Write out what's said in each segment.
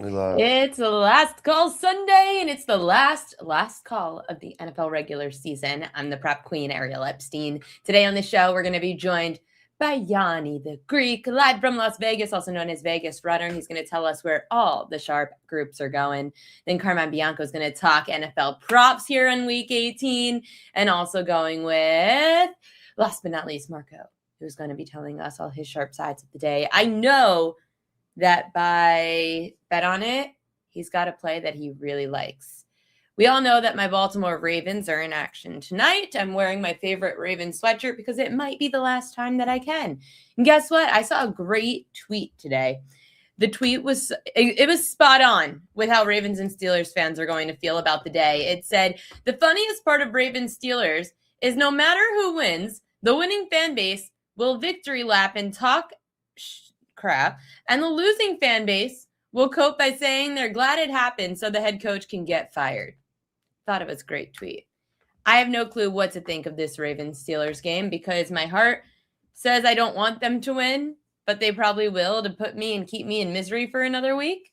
It's the last call Sunday, and it's the last call of the NFL regular season. I'm the prep queen, Ariel Epstein. Today on the show, we're going to be joined by Gianni the Greek, live from Las Vegas, also known as Vegas Runner. He's going to tell us where all the sharp groups are going. Then Carmine Bianco is going to talk NFL props here on Week 18, and also going with, last but not least, Marco, who's going to be telling us all his sharp sides of the day. I know that by Bet On It, he's got a play that he really likes. We all know that my Baltimore Ravens are in action tonight. I'm wearing my favorite Ravens sweatshirt because it might be the last time that I can. And guess what? I saw a great tweet today. The tweet was, it was spot on with how Ravens and Steelers fans are going to feel about the day. It said, the funniest part of Ravens Steelers is no matter who wins, the winning fan base will victory lap and talk crap, and the losing fan base will cope by saying they're glad it happened so the head coach can get fired. Thought it was a great tweet. I have no clue what to think of this Ravens-Steelers game because my heart says I don't want them to win, but they probably will to put me and keep me in misery for another week.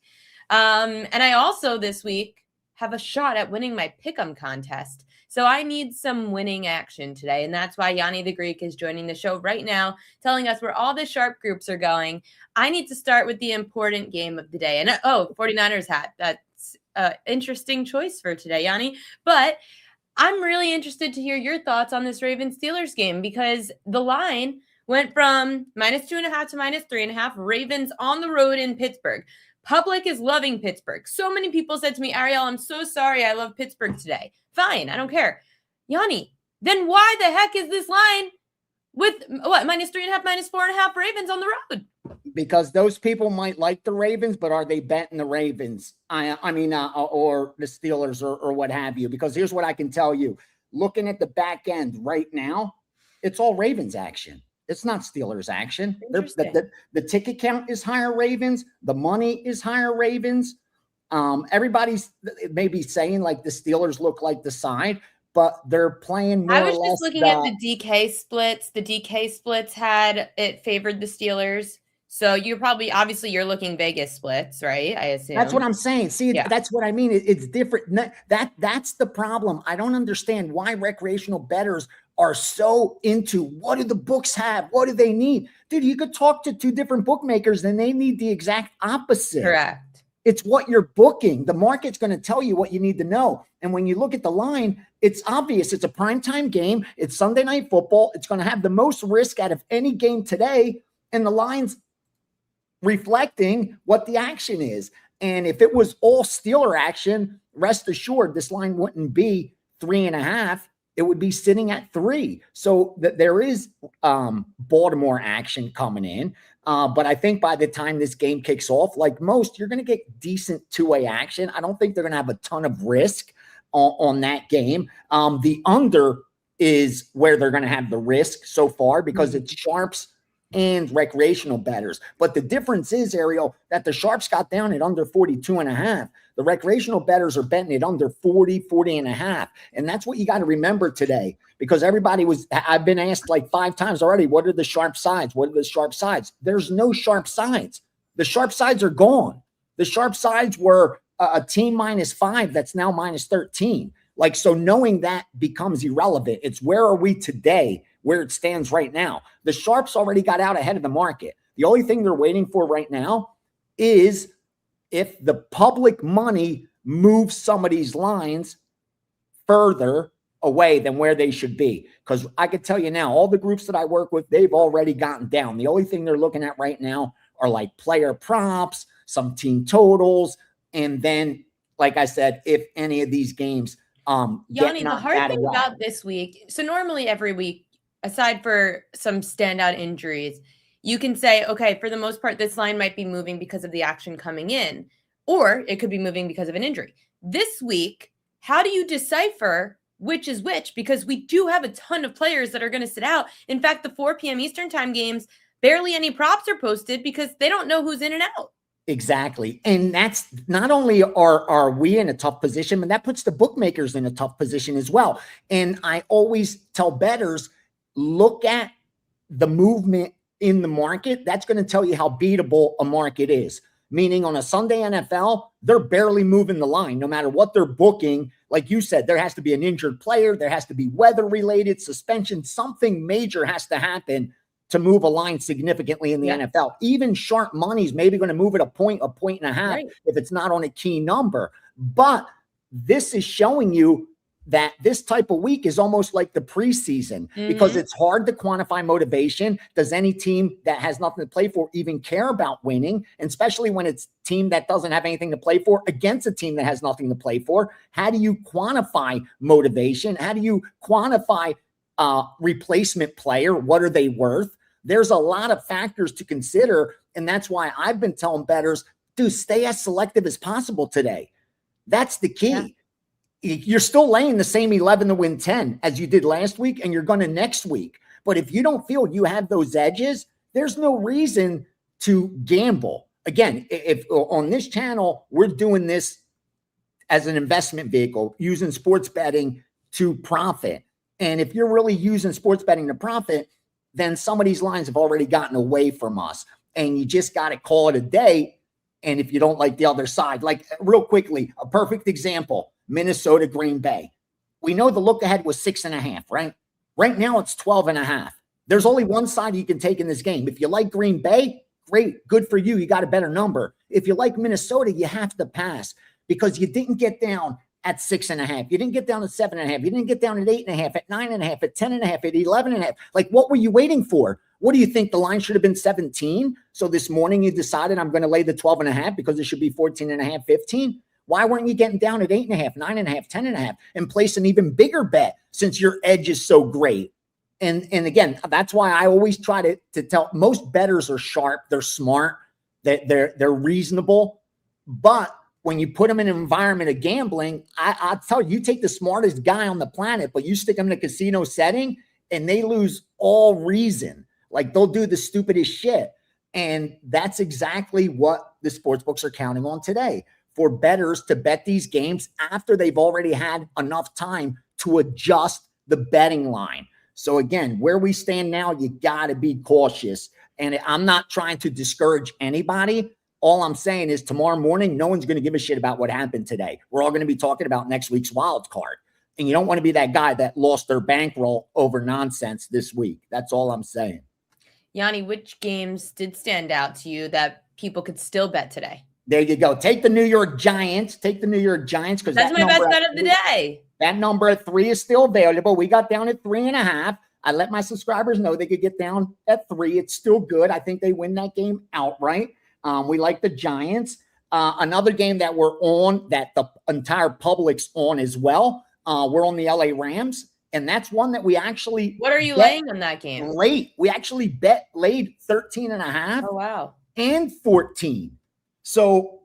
And I also this week have a shot at winning my pick'em contest. So I need some winning action today. And that's why Yanni the Greek is joining the show right now, telling us where all the sharp groups are going. I need to start with the important game of the day. And 49ers hat. That's an interesting choice for today, Yanni. But I'm really interested to hear your thoughts on this Ravens-Steelers game because the line went from -2.5 to -3.5. Ravens on the road in Pittsburgh. Public is loving Pittsburgh. So many people said to me, Ariel, I'm so sorry I love Pittsburgh today. Fine, I don't care. Yanni, then why the heck is this line with what, -3.5, -4.5 Ravens on the road? Because those people might like the Ravens, but are they betting the Ravens? Or the Steelers or what have you? Because here's what I can tell you. Looking at the back end right now, it's all Ravens action. It's not Steelers action. The ticket count is higher Ravens. The money is higher Ravens. Everybody's maybe saying like the Steelers look like the side, but they're playing more or less. I was just looking at the DK splits. The DK splits had it favored the Steelers. So you're probably, obviously you're looking Vegas splits, right? I assume. That's what I'm saying. See, That's what I mean. It's different. That's the problem. I don't understand why recreational bettors are so into what do the books have? What do they need? Dude, you could talk to two different bookmakers and they need the exact opposite. Correct. It's what you're booking. The market's going to tell you what you need to know. And when you look at the line, it's obvious. It's a primetime game. It's Sunday Night Football. It's going to have the most risk out of any game today. And the line's reflecting what the action is. And if it was all Steeler action, rest assured, this line wouldn't be 3.5. It would be sitting at 3. So there is Baltimore action coming in. But I think by the time this game kicks off, like most, you're going to get decent two-way action. I don't think they're going to have a ton of risk on that game. The under is where they're going to have the risk so far because it's sharps and recreational bettors. But the difference is, Ariel, that the sharps got down at under 42.5. The recreational bettors are betting it under 40.5. And that's what you got to remember today, because I've been asked like 5 times already, what are the sharp sides? What are the sharp sides? There's no sharp sides. The sharp sides are gone. The sharp sides were a team -5 that's now -13. Like, so knowing that becomes irrelevant. It's where are we today, where it stands right now. The sharps already got out ahead of the market. The only thing they're waiting for right now is if the public money moves some of these lines further away than where they should be. Because I could tell you now, all the groups that I work with, they've already gotten down. The only thing they're looking at right now are like player props, some team totals, and then, like I said, if any of these games Yanni, the hard thing about this week, so normally every week, aside for some standout injuries, you can say, okay, for the most part, this line might be moving because of the action coming in, or it could be moving because of an injury. This week, how do you decipher which is which? Because we do have a ton of players that are going to sit out. In fact, the 4 p.m. Eastern time games, barely any props are posted because they don't know who's in and out. Exactly. And that's not only are we in a tough position, but that puts the bookmakers in a tough position as well. And I always tell bettors, look at the movement in the market. That's going to tell you how beatable a market is. meaning on a Sunday NFL, they're barely moving the line no matter what they're booking. Like you said, there has to be an injured player. There has to be weather-related suspension. Something major has to happen to move a line significantly in the NFL. Even sharp money is maybe going to move it a point and a half if it's not on a key number. But this is showing you that this type of week is almost like the preseason because it's hard to quantify motivation. Does any team that has nothing to play for even care about winning? And especially when it's a team that doesn't have anything to play for against a team that has nothing to play for. How do you quantify motivation? How do you quantify replacement player? What are they worth? There's a lot of factors to consider. And that's why I've been telling bettors, dude, stay as selective as possible today. That's the key. Yeah. You're still laying the same 11 to win 10 as you did last week, and you're going to next week. But if you don't feel you have those edges, there's no reason to gamble. Again, if on this channel, we're doing this as an investment vehicle, using sports betting to profit. And if you're really using sports betting to profit, then some of these lines have already gotten away from us. And you just got to call it a day. And if you don't like the other side, like real quickly, a perfect example, Minnesota, Green Bay. We know the look ahead was 6.5, right? Right now it's 12.5. There's only one side you can take in this game. If you like Green Bay, great, good for you. You got a better number. If you like Minnesota, you have to pass because you didn't get down at 6.5. You didn't get down at 7.5. You didn't get down at 8.5, at 9.5, at 10.5, at 11.5. Like, what were you waiting for? What do you think? The line should have been 17. So this morning you decided I'm going to lay the 12.5 because it should be 14.5, 15. Why weren't you getting down at 8.5, 9.5, 10.5 and place an even bigger bet since your edge is so great? And again, that's why I always try to tell most bettors are sharp. They're smart. They're reasonable. But when you put them in an environment of gambling, I tell you, you take the smartest guy on the planet, but you stick them in a casino setting and they lose all reason. Like they'll do the stupidest shit. And that's exactly what the sports books are counting on today, for bettors to bet these games after they've already had enough time to adjust the betting line. So again, where we stand now, you got to be cautious. And I'm not trying to discourage anybody. All I'm saying is tomorrow morning, no one's going to give a shit about what happened today. We're all going to be talking about next week's wild card. And you don't want to be that guy that lost their bankroll over nonsense this week. That's all I'm saying. Yanni, which games did stand out to you that people could still bet today? There you go. Take the New York Giants. Take the New York Giants because that's my best bet of the day. That number at 3 is still available. We got down at 3.5. I let my subscribers know they could get down at 3. It's still good. I think they win that game outright. We like the Giants. Another game that we're on that the entire public's on as well. We're on the LA Rams. And that's one that we actually. What are you laying on that game? Late. We actually laid 13.5. Oh, wow. And 14. So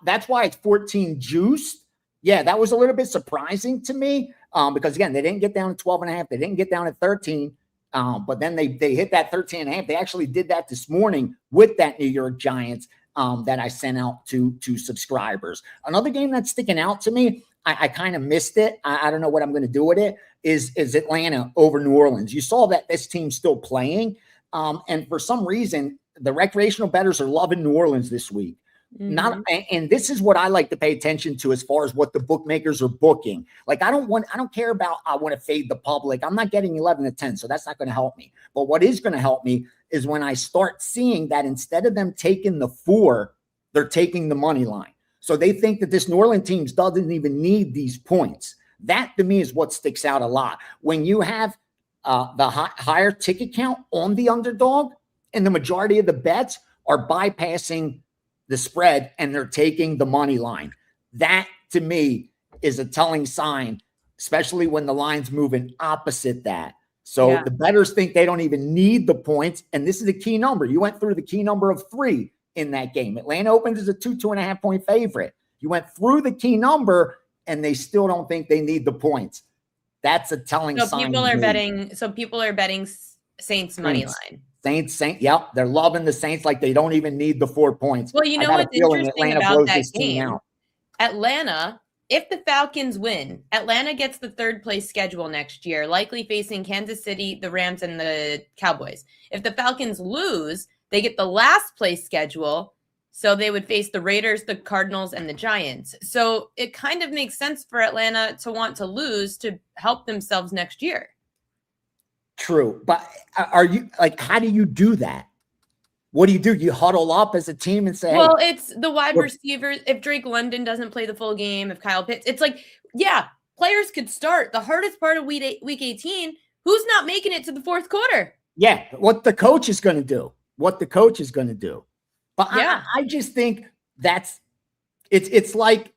that's why it's 14 juiced. Yeah, that was a little bit surprising to me because, again, they didn't get down to 12.5. They didn't get down at 13. But then they hit that 13.5. They actually did that this morning with that New York Giants that I sent out to subscribers. Another game that's sticking out to me, I kind of missed it. I don't know what I'm going to do with it, is Atlanta over New Orleans. You saw that this team's still playing. And for some reason, the recreational bettors are loving New Orleans this week. Mm-hmm. And this is what I like to pay attention to as far as what the bookmakers are booking. Like, I don't care about, I want to fade the public. I'm not getting 11 to 10, so that's not going to help me. But what is going to help me is when I start seeing that instead of them taking the 4, they're taking the money line. So they think that this New Orleans team doesn't even need these points. That to me is what sticks out a lot. When you have the higher ticket count on the underdog and the majority of the bets are bypassing the spread and they're taking the money line. That to me is a telling sign, especially when the line's moving opposite that. So the bettors think they don't even need the points. And this is a key number. You went through the key number of 3 in that game. Atlanta opens as a 2.5 point favorite. You went through the key number and they still don't think they need the points. That's a telling sign. People are betting Saints money line. Saints, yep, they're loving the Saints like they don't even need the 4 points. Well, you know what's interesting about that game? Atlanta, if the Falcons win, Atlanta gets the 3rd place schedule next year, likely facing Kansas City, the Rams, and the Cowboys. If the Falcons lose, they get the last place schedule So they would face the Raiders, the Cardinals, and the Giants. So it kind of makes sense for Atlanta to want to lose to help themselves next year. True. But are you like, how do you do that? What do? You huddle up as a team and say, well, hey, it's the wide receivers. If Drake London doesn't play the full game, if Kyle Pitts, it's like, yeah, players could start. The hardest part of week 18, who's not making it to the fourth quarter? Yeah, what the coach is going to do. But yeah. I just think it's like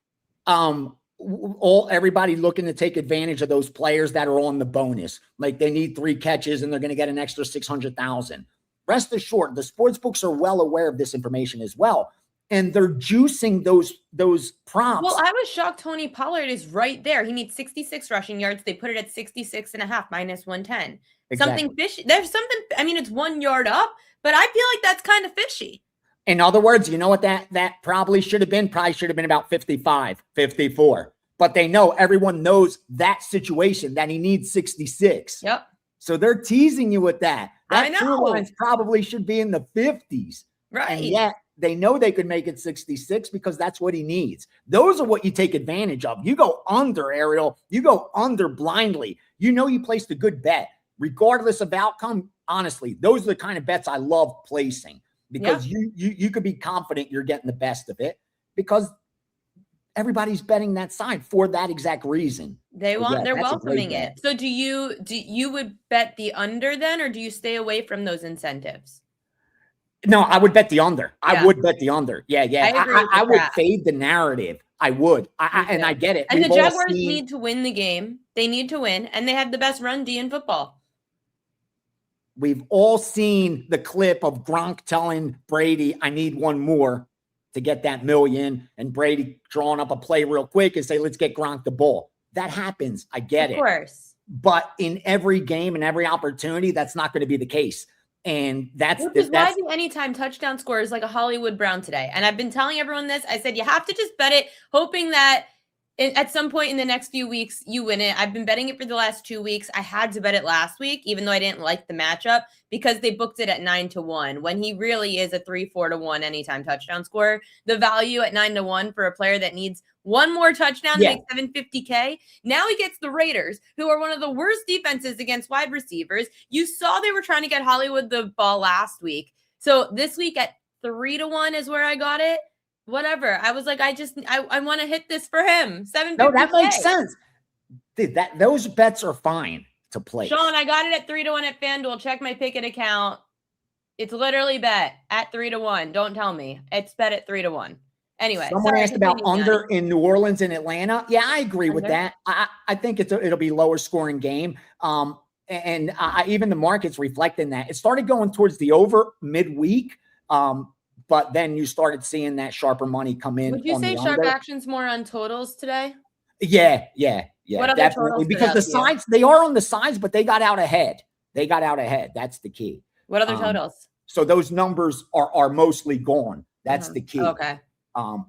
everybody looking to take advantage of those players that are on the bonus. Like they need 3 catches and they're going to get an extra 600,000. Rest assured, the sports books are well aware of this information as well. And they're juicing those props. Well, I was shocked Tony Pollard is right there. He needs 66 rushing yards. They put it at 66.5 minus 110. Exactly. Something fishy. There's something, I mean, it's 1 yard up, but I feel like that's kind of fishy. In other words, you know what that probably should have been? Probably should have been about 55, 54. But they know, everyone knows that situation, that he needs 66. Yep. So they're teasing you with that. I know. True lines probably should be in the 50s. Right. And yet they know they could make it 66 because that's what he needs. Those are what you take advantage of. You go under, Ariel. You go under blindly. You know you placed a good bet. Regardless of outcome, honestly, those are the kind of bets I love placing because you could be confident you're getting the best of it because everybody's betting that side for that exact reason. They're welcoming it. So do you would bet the under then, or do you stay away from those incentives? No, I would bet the under. Yeah. I would bet the under. Yeah. I would fade the narrative. I would. And I get it. And the Jaguars need to win the game. They need to win, and they have the best run D in football. We've all seen the clip of Gronk telling Brady, I need one more to get that million, and Brady drawing up a play real quick and say, let's get Gronk the ball. That happens. I get it. Of course. But in every game and every opportunity, that's not going to be the case. And why the anytime touchdown score is like a Hollywood Brown today. And I've been telling everyone this. I said, you have to just bet it, hoping that at some point in the next few weeks, you win it. I've been betting it for the last 2 weeks. I had to bet it last week, even though I didn't like the matchup, because they booked it at 9-1 when he really is a 3-4-1 anytime touchdown scorer. The value at 9-1 for a player that needs one more touchdown to make $750K. Now he gets the Raiders, who are one of the worst defenses against wide receivers. You saw they were trying to get Hollywood the ball last week. So this week at 3-1 is where I got it. Whatever. I was like, I want to hit this for him. $750K. No, that makes sense. Dude, those bets are fine to play. Sean, I got it at 3-1 at FanDuel. Check my Pickett account. It's literally bet at 3-1. Don't tell me. It's bet at 3-1. Anyway. Someone asked about under in New Orleans and Atlanta. Yeah, I agree with that. I think it'll be lower scoring game. And even the market's reflecting that. It started going towards the over midweek. But then you started seeing that sharper money come in. Would you say sharp action's more on totals today? Yeah. What other totals? Because the sides, they are on the sides, but they got out ahead. That's the key. What other totals? So those numbers are mostly gone. That's the key. Okay.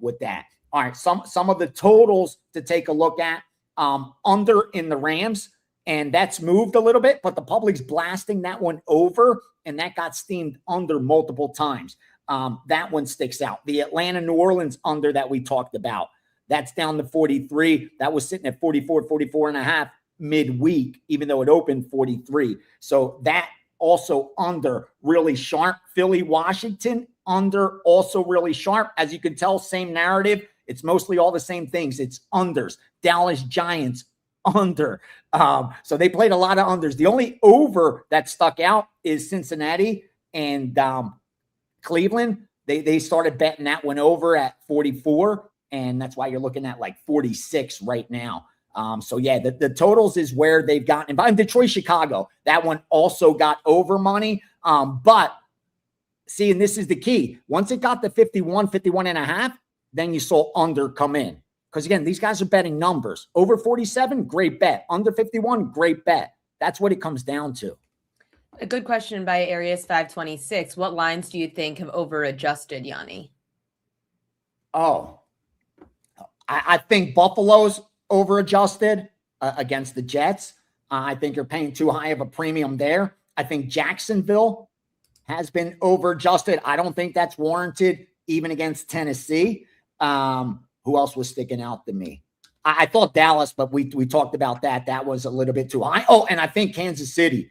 With that. All right. Some of the totals to take a look at, under in the Rams, and that's moved a little bit, but the public's blasting that one over, and that got steamed under multiple times. That one sticks out. The Atlanta, New Orleans under that we talked about, that's down to 43. That was sitting at 44.5 midweek, even though it opened 43. So that also under really sharp. Philly, Washington under also really sharp. As you can tell, same narrative. It's mostly all the same things. It's unders. Dallas Giants under. So they played a lot of unders. The only over that stuck out is Cincinnati and Cleveland. They started betting that one over at 44, and that's why you're looking at like 46 right now. So yeah, the totals is where they've gotten. And Detroit, Chicago, that one also got over money. But see, and this is the key. Once it got to 51.5, then you saw under come in. Because again, these guys are betting numbers. Over 47, great bet. Under 51, great bet. That's what it comes down to. A good question by Arius 526. What lines do you think have over-adjusted, Yanni? Oh, I think Buffalo's over-adjusted against the Jets. I think you're paying too high of a premium there. I think Jacksonville has been over-adjusted. I don't think that's warranted even against Tennessee. Who else was sticking out to me? I thought Dallas, but we talked about that. That was a little bit too high. Oh, and I think Kansas City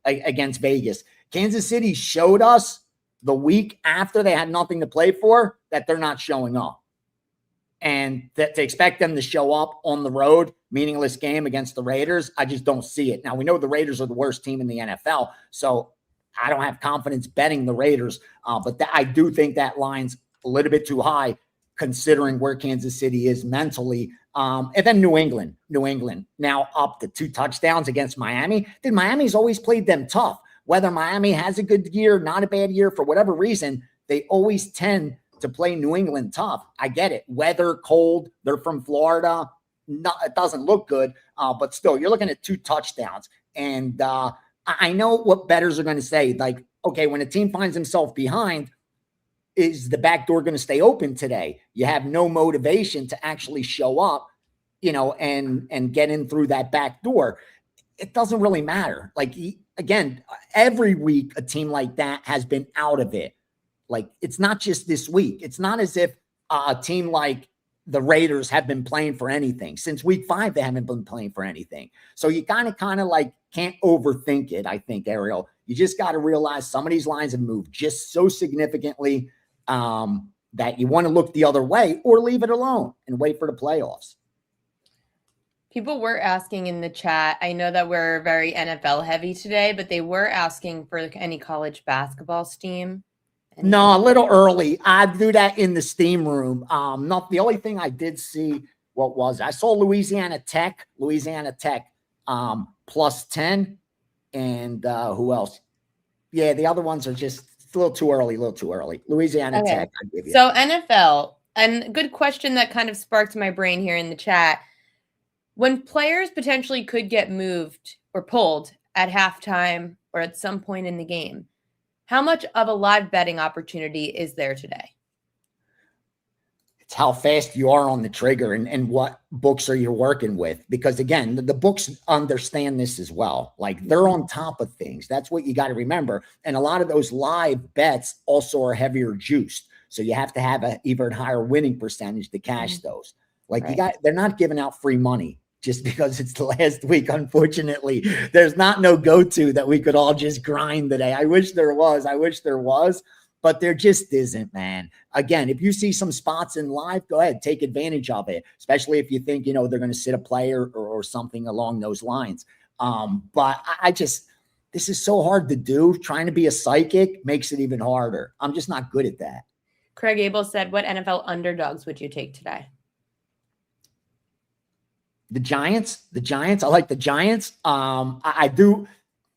against Vegas. Kansas City showed us the week after they had nothing to play for that they're not showing up. And that to expect them to show up on the road, meaningless game against the Raiders, I just don't see it. Now, we know the Raiders are the worst team in the NFL, so I don't have confidence betting the Raiders, but I do think that line's a little bit too high considering where Kansas City is mentally. And then New England now up to 2 touchdowns against Miami. Dude, Miami's always played them tough. Whether Miami has a good year, not a bad year, for whatever reason, they always tend to play New England tough. I get it. Weather, cold, they're from Florida. It doesn't look good, but still, you're looking at 2 touchdowns. And I know what bettors are going to say. Like, okay, when a team finds himself behind, is the back door going to stay open today? You have no motivation to actually show up, and get in through that back door. It doesn't really matter. Like, again, every week a team like that has been out of it. Like, it's not just this week. It's not as if a team like the Raiders have been playing for anything. Since week 5, they haven't been playing for anything. So you kind of like can't overthink it, I think, Ariel. You just got to realize some of these lines have moved just so significantly that you want to look the other way or leave it alone and wait for the playoffs. People were asking in the chat. I know that we're very NFL heavy today, but they were asking for any college basketball steam. No, a little early. I do that in the steam room. Not the only thing I did see. What was it? I saw Louisiana Tech plus 10, and who else? Yeah, the other ones are just a little too early. Louisiana Tech. I'll give you. So NFL, and good question that kind of sparked my brain here in the chat. When players potentially could get moved or pulled at halftime or at some point in the game, how much of a live betting opportunity is there today? It's how fast you are on the trigger and what books are you working with. Because again, the books understand this as well. Like, they're on top of things. That's what you got to remember. And a lot of those live bets also are heavier juiced. So you have to have an even higher winning percentage to cash those. Like, they're not giving out free money just because it's the last week. Unfortunately, there's no go-to that we could all just grind today. I wish there was, but there just isn't, man. Again, if you see some spots in live, go ahead, take advantage of it, especially if you think, they're going to sit a player or something along those lines. But this is so hard to do. Trying to be a psychic makes it even harder. I'm just not good at that. Craig Abel said, what NFL underdogs would you take today? The Giants. I like the Giants. I do.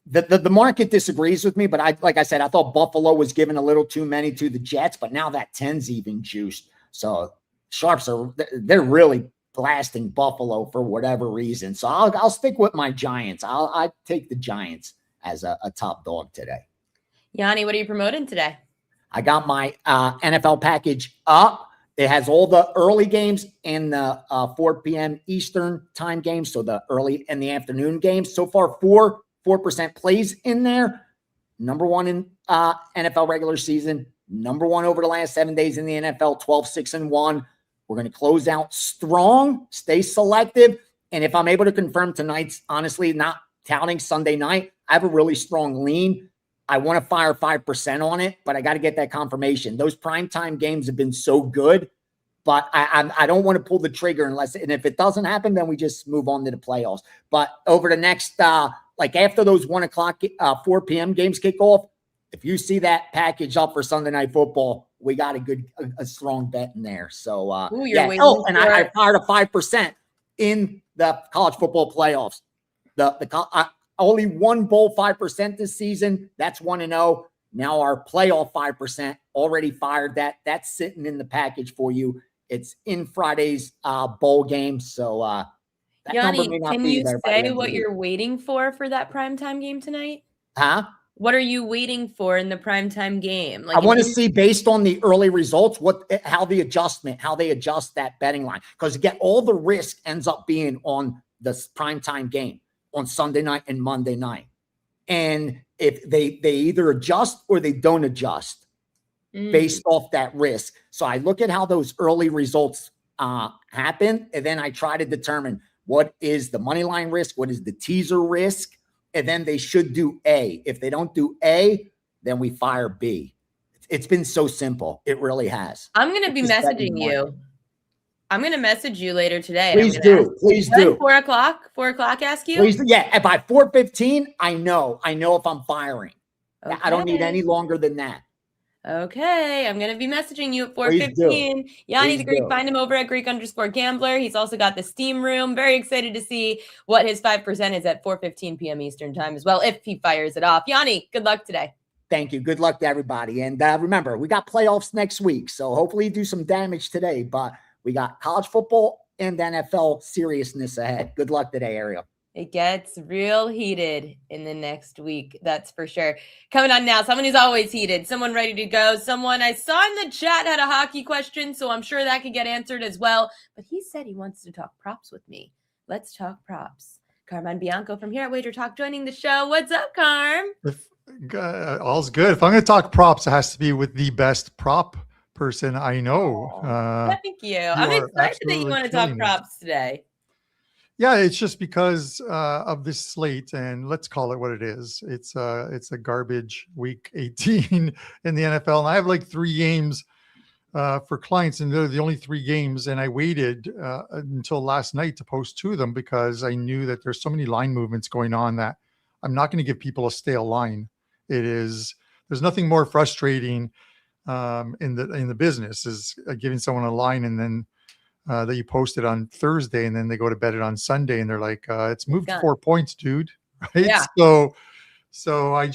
The market disagrees with me, but like I said, I thought Buffalo was giving a little too many to the Jets, but now that 10's even juiced. So sharps they're really blasting Buffalo for whatever reason. So I'll stick with my Giants. I take the Giants as a top dog today. Yanni, what are you promoting today? I got my NFL package up. It has all the early games and the 4 p.m. Eastern time games, so the early and the afternoon games. So far, 4% plays in there. Number 1 in NFL regular season. Number 1 over the last 7 days in the NFL, 12-6-1. We're going to close out strong, stay selective. And if I'm able to confirm tonight's, honestly, not counting Sunday night, I have a really strong lean. I want to fire 5% on it, but I got to get that confirmation. Those primetime games have been so good, but I don't want to pull the trigger and if it doesn't happen, then we just move on to the playoffs. But over the next, after those 1 o'clock, 4 p.m. games kick off, if you see that package up for Sunday Night Football, we got a strong bet in there. So, I fired a 5% in the college football playoffs. Only one bowl 5% this season. That's 1-0. Now our playoff 5% already fired. That's sitting in the package for you. It's in Friday's bowl game. So that Yanni, number may not can be you there say what you're waiting for that primetime game tonight? Huh? What are you waiting for in the primetime game? I want to see, based on the early results, how they adjust that betting line. Because again, all the risk ends up being on the primetime game on Sunday night and Monday night. And if they either adjust or they don't adjust. based off that risk. So I look at how those early results happen, and then I try to determine what is the money line risk, what is the teaser risk, and then they should do A. If they don't do A, then we fire B. It's been so simple. It really has. I'm going to be messaging you. I'm going to message you later today. Please do. Please do. 4 o'clock? 4 o'clock ask you? Please, yeah. By 4:15, I know if I'm firing. Okay. I don't need any longer than that. Okay, I'm going to be messaging you at 4:15. Yanni the Greek, find him over at Greek_Gambler. He's also got the Steam Room. Very excited to see what his 5% is at 4:15 p.m. Eastern time as well, if he fires it off. Yanni, good luck today. Thank you. Good luck to everybody. And remember, we got playoffs next week, so hopefully you do some damage today. But we got college football and NFL seriousness ahead. Good luck today, Ariel. It gets real heated in the next week. That's for sure. Coming on now, someone who's always heated, someone ready to go, someone I saw in the chat had a hockey question, so I'm sure that could get answered as well. But he said he wants to talk props with me. Let's talk props. Carmine Bianco from here at WagerTalk joining the show. What's up, Carm? All's good. If I'm going to talk props, it has to be with the best prop person I know. Thank you. I'm excited that you want to talk props today. Yeah, it's just because of this slate, and let's call it what it is. It's a garbage week 18 in the NFL, and I have like 3 games for clients, and they're the only 3 games. And I waited until last night to post 2 of them because I knew that there's so many line movements going on that I'm not going to give people a stale line. There's nothing more frustrating in the business is giving someone a line and then that you posted on Thursday, and then they go to bed it on Sunday, and they're like, "It's moved 4 points, dude." Right? Yeah. So I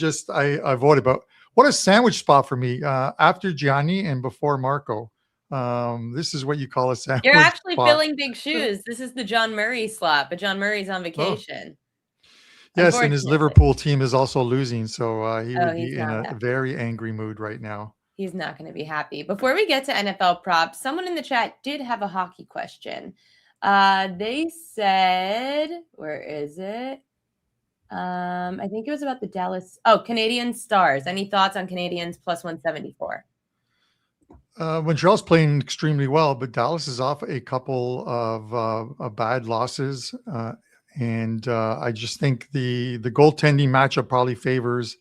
voted. But what a sandwich spot for me after Gianni and before Marco. This is what you call a sandwich. You're actually filling big shoes. This is the John Murray slot, but John Murray's on vacation. Yes, and his Liverpool team is also losing, so he would be in a very angry mood right now. He's not going to be happy. Before we get to NFL props, someone in the chat did have a hockey question. They said, where is it? I think it was about the Dallas. Oh, Canadian Stars. Any thoughts on Canadians plus 174? Montreal's playing extremely well, but Dallas is off a couple of bad losses. And I just think the goaltending matchup probably favors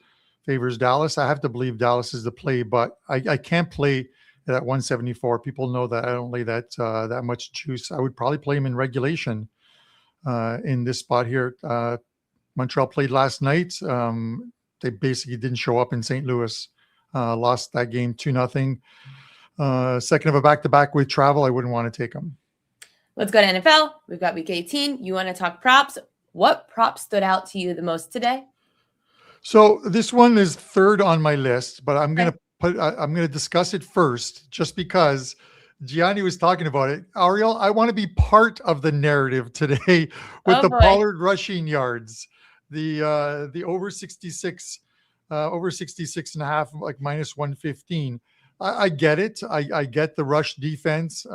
Dallas. I have to believe Dallas is the play, but I can't play at 174. People know that I don't lay that much juice. I would probably play him in regulation in this spot here. Montreal played last night. They basically didn't show up in St. Louis. Lost that game 2-0. Second of a back-to-back with travel. I wouldn't want to take them. Let's go to NFL. We've got week 18. You want to talk props? What prop stood out to you the most today? So this one is third on my list, but I'm going to discuss it first just because Gianni was talking about it. Ariel, I want to be part of the narrative today with Pollard rushing yards, the over 66 and a half, like minus 115. I get it. I get the rush defense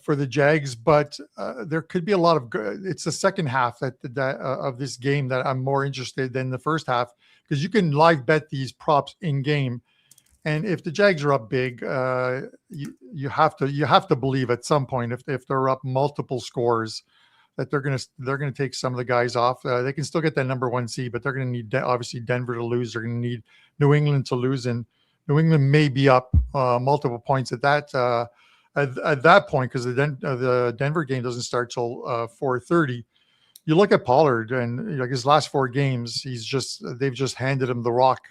for the Jags, but there could be a lot of it's the second half of this game that I'm more interested than the first half, because you can live bet these props in game, and if the Jags are up big, you have to believe at some point if they're up multiple scores that they're gonna take some of the guys off. They can still get that number 1 seed, but they're gonna need obviously Denver to lose. They're gonna need New England to lose, and New England may be up multiple points at that point, because the Denver game doesn't start till 4:30. You look at Pollard, and like his last 4 games, they've just handed him the rock.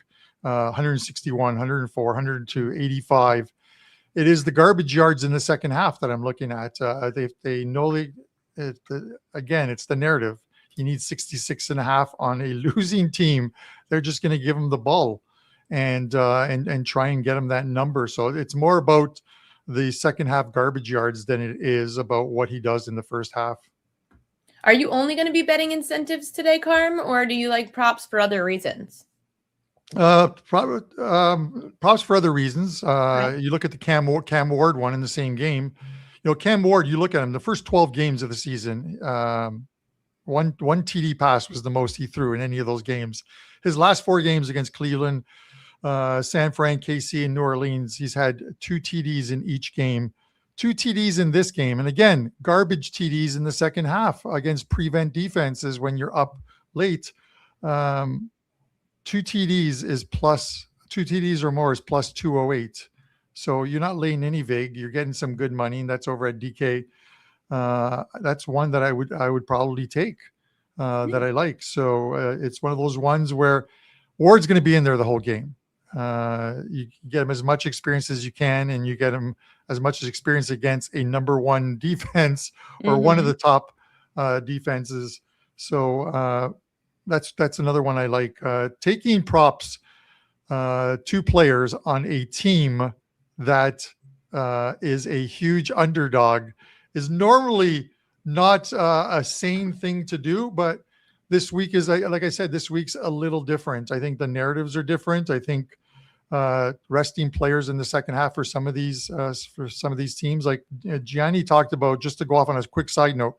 161, 104, 102, 85. It is the garbage yards in the second half that I'm looking at. They know again, it's the narrative. You need 66 and a half on a losing team. They're just going to give him the ball and try and get him that number. So it's more about the second half garbage yards than it is about what he does in the first half. Are you only going to be betting incentives today, Carm, or do you like props for other reasons? Props for other reasons. You look at the Cam Ward one in the same game. Cam Ward, you look at him, the first 12 games of the season, one TD pass was the most he threw in any of those games. His last 4 games against Cleveland, San Fran, KC, and New Orleans. He's had 2 TDs in each game, 2 TDs in this game. And again, garbage TDs in the second half against prevent defenses when you're up late. 2 TDs is plus 2 TDs or more is plus 208. So you're not laying any vig. You're getting some good money, and that's over at DK. That's one that I would probably take that I like. So it's one of those ones where Ward's going to be in there the whole game. You get him as much experience as you can, and you get him as much experience against a number 1 defense or one of the top defenses. So that's another one I like. Taking props, 2 players on a team that is a huge underdog is normally not a sane thing to do, but this week is, like I said, this week's a little different. I think the narratives are different. I think resting players in the second half for some of these teams, like Gianni talked about, just to go off on a quick side note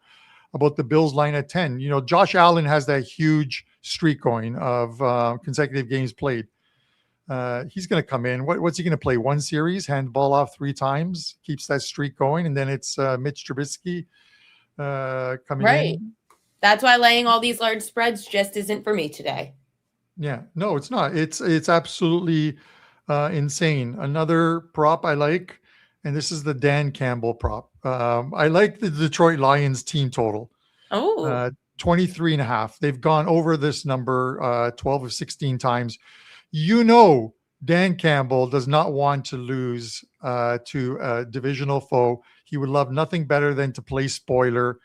about the Bills line at 10. Josh Allen has that huge streak going of consecutive games played. He's going to come in. What's he going to play? 1 series, hand the ball off 3 times, keeps that streak going, and then it's Mitch Trubisky coming in. That's why laying all these large spreads just isn't for me today. Yeah, no, it's not. It's absolutely insane. Another prop I like, and this is the Dan Campbell prop. I like the Detroit Lions team total. 23.5. They've gone over this number 12 of 16 times. Dan Campbell does not want to lose to a divisional foe. He would love nothing better than to play spoiler.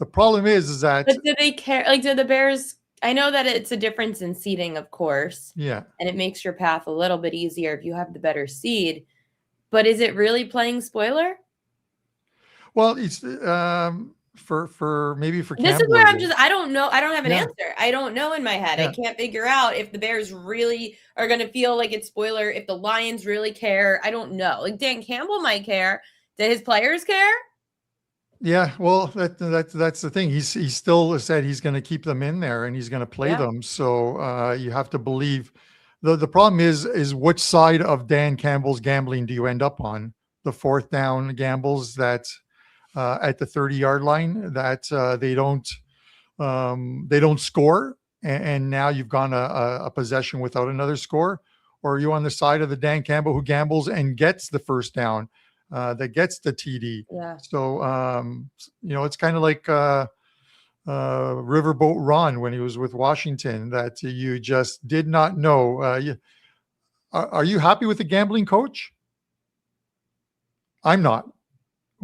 The problem is that. But do they care? Like, do the Bears? I know that it's a difference in seeding, of course. Yeah. And it makes your path a little bit easier if you have the better seed. But is it really playing spoiler? Well, it's for maybe for this Campbell, is where I don't know. I don't have an Yeah. answer. I don't know in my head. Yeah. I can't figure out if the Bears really are going to feel like it's spoiler, if the Lions really care. I don't know. Like, Dan Campbell might care. Do his players care? Yeah, well, that's the thing. He still said he's going to keep them in there and he's going to play them. So you have to believe. The problem is which side of Dan Campbell's gambling do you end up on? The 4th down gambles that at the 30-yard line that they don't score, and now you've gone a possession without another score, or are you on the side of the Dan Campbell who gambles and gets the first down? That gets the TD. Yeah. So, it's kind of like Riverboat Ron when he was with Washington, that you just did not know. Are you happy with the gambling coach? I'm not.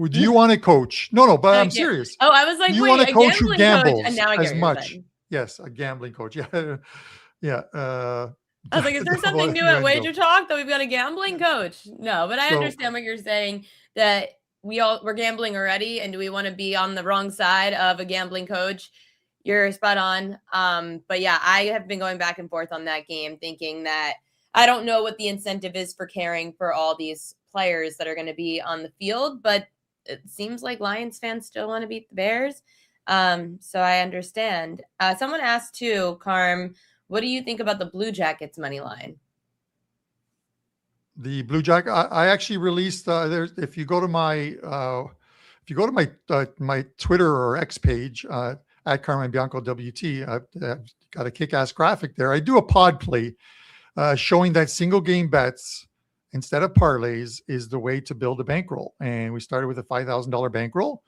Do you want a coach? No, but I'm serious. Oh, I was like, you wait, want a coach who gambles and now I as much. Yes, a gambling coach. Yeah. Yeah. I was like, is there something new at WagerTalk that we've got a gambling coach? No, but I understand what you're saying, that we're gambling already, and do we want to be on the wrong side of a gambling coach? You're spot on. But yeah, I have been going back and forth on that game, thinking that I don't know what the incentive is for caring for all these players that are going to be on the field, but it seems like Lions fans still want to beat the Bears. So I understand. Someone asked too, Carm, what do you think about the Blue Jackets money line? The Blue Jacket, I actually released. If you go to my my Twitter or X page at Carmine Bianco WT, I've got a kick-ass graphic there. I do a pod play showing that single game bets instead of parlays is the way to build a bankroll. And we started with a $5,000 bankroll.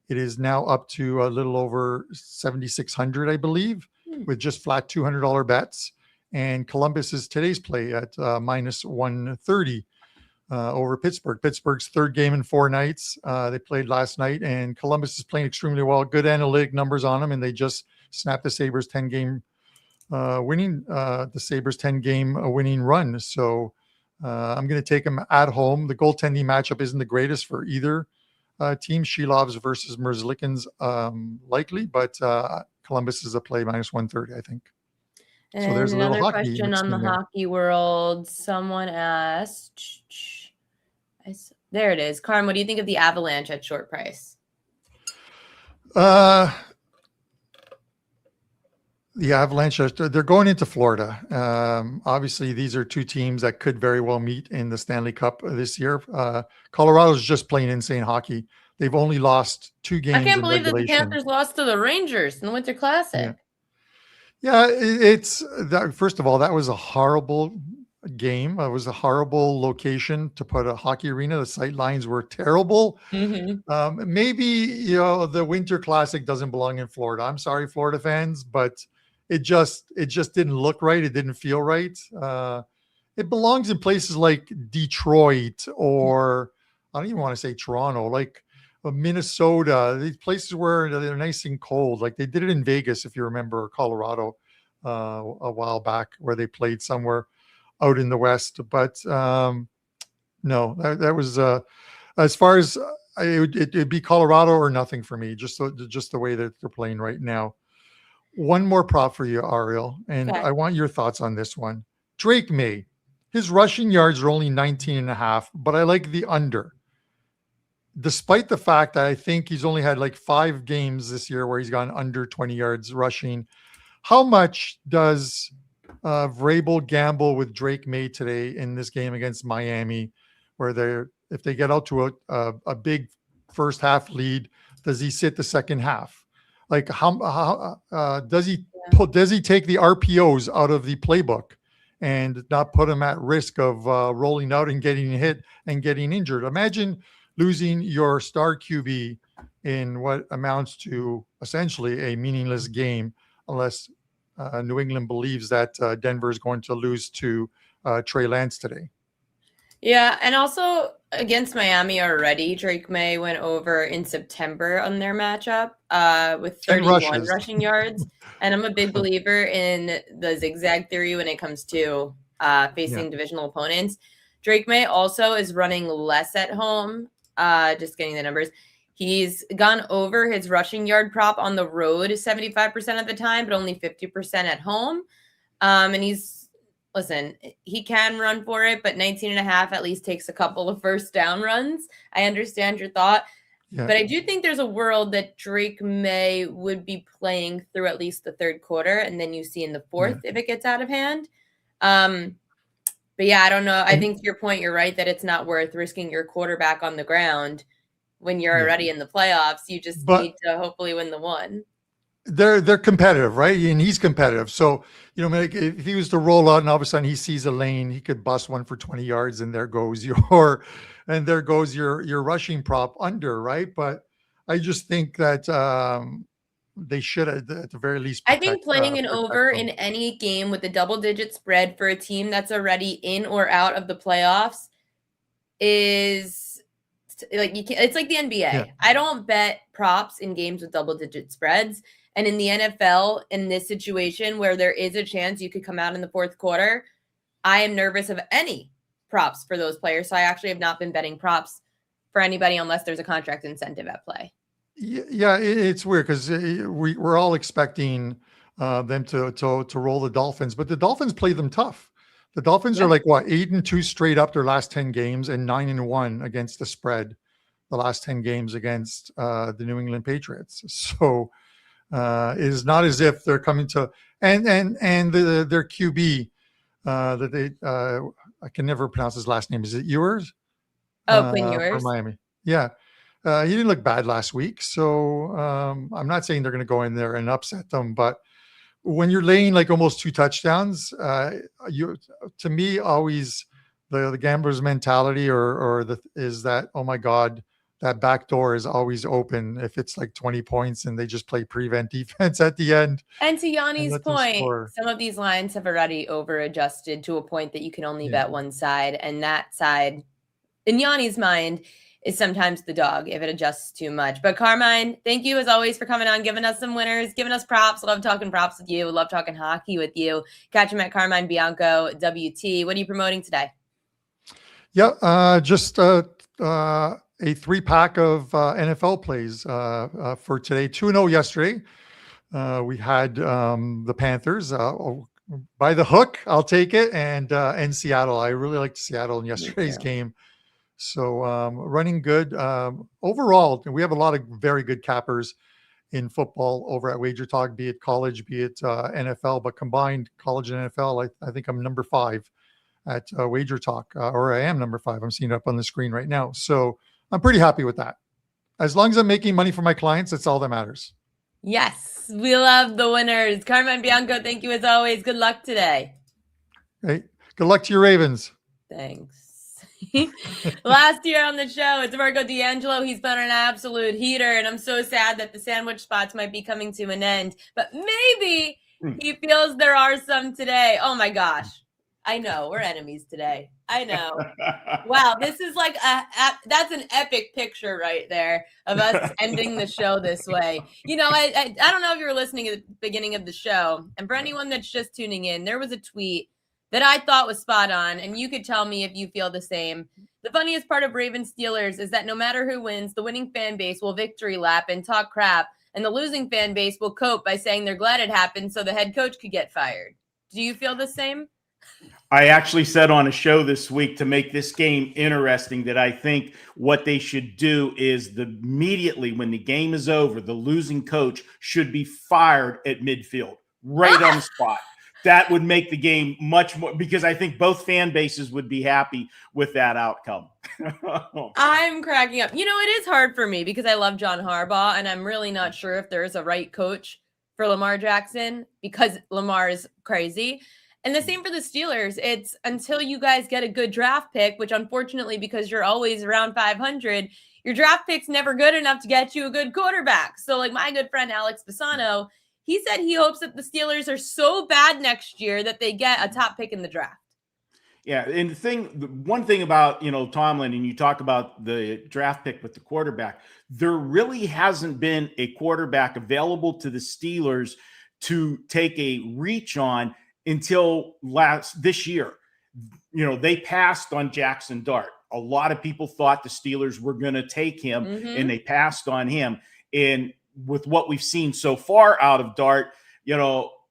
It is now up to a little over 7,600, I believe, with just flat $200 bets. And Columbus is today's play at minus 130 over Pittsburgh. Pittsburgh's 3rd game in 4 nights. They played last night, and Columbus is playing extremely well. Good analytic numbers on them, and they just snapped the Sabres 10-game winning run. So I'm going to take them at home. The goaltending matchup isn't the greatest for either team. Shilovs versus Merzlikins likely, but Columbus is a play minus 130, I think. And so there's another a little hockey question on the hockey world. Someone asked, there it is. Carm, what do you think of the Avalanche at short price? The Avalanche, they're going into Florida. Obviously, these are two teams that could very well meet in the Stanley Cup this year. Colorado's just playing insane hockey. They've only lost 2 games I can't in believe that the regulation. Panthers lost to the Rangers in the Winter Classic. Yeah, it's that. First of all, that was a horrible game. It was a horrible location to put a hockey arena. The sight lines were terrible. Maybe the Winter Classic doesn't belong in Florida. I'm sorry, Florida fans, but it just didn't look right. It didn't feel right. It belongs in places like Detroit, or I don't even want to say Toronto, like Minnesota, these places where they're nice and cold. Like they did it in Vegas, if you remember, Colorado, a while back, where they played somewhere out in the West. But no, that was as far as it'd be Colorado or nothing for me. Just the way that they're playing right now. One more prop for you, Ariel, and I want your thoughts on this one. Drake May, his rushing yards are only 19.5, but I like the under. Despite the fact that I think he's only had like 5 games this year where he's gone under 20 yards rushing. How much does Vrabel gamble with Drake May today in this game against Miami, where if they get out to a big first half lead, does he sit the second half? Like how does he take the RPOs out of the playbook and not put him at risk of rolling out and getting hit and getting injured? Imagine losing your star QB in what amounts to essentially a meaningless game, unless New England believes that Denver is going to lose to Trey Lance today. Yeah, and also against Miami already, Drake May went over in September on their matchup with 31 rushing yards. And I'm a big believer in the zigzag theory when it comes to facing divisional opponents. Drake May also is running less at home. Just getting the numbers. He's gone over his rushing yard prop on the road 75% of the time, but only 50% at home. And he can run for it, but 19.5 at least takes a couple of first down runs. I understand your thought, but I do think there's a world that Drake May would be playing through at least the third quarter, and then you see in the fourth if it gets out of hand. But yeah, I don't know. I think to your point, you're right that it's not worth risking your quarterback on the ground when you're already in the playoffs. You just need to hopefully win the one. They're competitive, right? And he's competitive. So, if he was to roll out and all of a sudden he sees a lane, he could bust one for 20 yards and there goes your rushing prop under, right? But I just think that they should at the very least I think playing an over in any game with a double-digit spread for a team that's already in or out of the playoffs is like it's like the NBA. Yeah. I don't bet props in games with double-digit spreads. And in the NFL, in this situation where there is a chance you could come out in the fourth quarter, I am nervous of any props for those players. So I actually have not been betting props for anybody unless there's a contract incentive at play. Yeah, it's weird because we're all expecting them to roll the Dolphins, but the Dolphins play them tough. The Dolphins are like 8-2 straight up their last 10 games and 9-1 against the spread the last 10 games against the New England Patriots. So it is not as if they're coming to and their QB that they I can never pronounce his last name. Is it Ewers? Quinn Ewers from Miami. Yeah. He didn't look bad last week. So I'm not saying they're going to go in there and upset them, but when you're laying like almost 2 touchdowns, to me, always the gambler's mentality is that, oh my God, that back door is always open if it's like 20 points and they just play prevent defense at the end. And to Yanni's point, some of these lines have already over adjusted to a point that you can only bet one side. And that side, in Yanni's mind, is sometimes the dog if it adjusts too much. But Carmine, thank you as always for coming on, giving us some winners, giving us props. Love talking props with you. Love talking hockey with you. Catch him at Carmine Bianco WT. What are you promoting today? Yeah, just a 3-pack of NFL plays for today. 2-0 yesterday. We had the Panthers by the hook. I'll take it, and Seattle. I really liked Seattle in yesterday's game. So running good. Overall, we have a lot of very good cappers in football over at WagerTalk, be it college, be it NFL, but combined college and NFL, I think I'm number 5 at WagerTalk, or I am number 5. I'm seeing it up on the screen right now. So I'm pretty happy with that. As long as I'm making money for my clients, that's all that matters. Yes, we love the winners. Carmine Bianco, thank you as always. Good luck today. Hey, good luck to your Ravens. Thanks. Last year on the show, it's Marco D'Angelo. He's been an absolute heater, and I'm so sad that the sandwich spots might be coming to an end. But maybe he feels there are some today. Oh my gosh. I know, we're enemies today. I know. Wow, this is like that's an epic picture right there of us ending the show this way. You know, I don't know if you were listening at the beginning of the show, and for anyone that's just tuning in, there was a tweet that I thought was spot on, and you could tell me if you feel the same. The funniest part of Ravens Steelers is that no matter who wins, the winning fan base will victory lap and talk crap, and the losing fan base will cope by saying they're glad it happened so the head coach could get fired. Do you feel the same? I actually said on a show this week, to make this game interesting, that I think what they should do is immediately when the game is over, the losing coach should be fired at midfield, right on the spot. That would make the game much more, because I think both fan bases would be happy with that outcome. I'm cracking up. You know, it is hard for me because I love John Harbaugh, and I'm really not sure if there is a right coach for Lamar Jackson because Lamar is crazy. And the same for the Steelers. It's until you guys get a good draft pick, which unfortunately, because you're always around 500, your draft pick's never good enough to get you a good quarterback. So like my good friend Alex Pisano, he said he hopes that the Steelers are so bad next year that they get a top pick in the draft. Yeah, and the one thing about, Tomlin, and you talk about the draft pick with the quarterback, there really hasn't been a quarterback available to the Steelers to take a reach on until this year. They passed on Jackson Dart. A lot of people thought the Steelers were going to take him, and they passed on him. And with what we've seen so far out of Dart,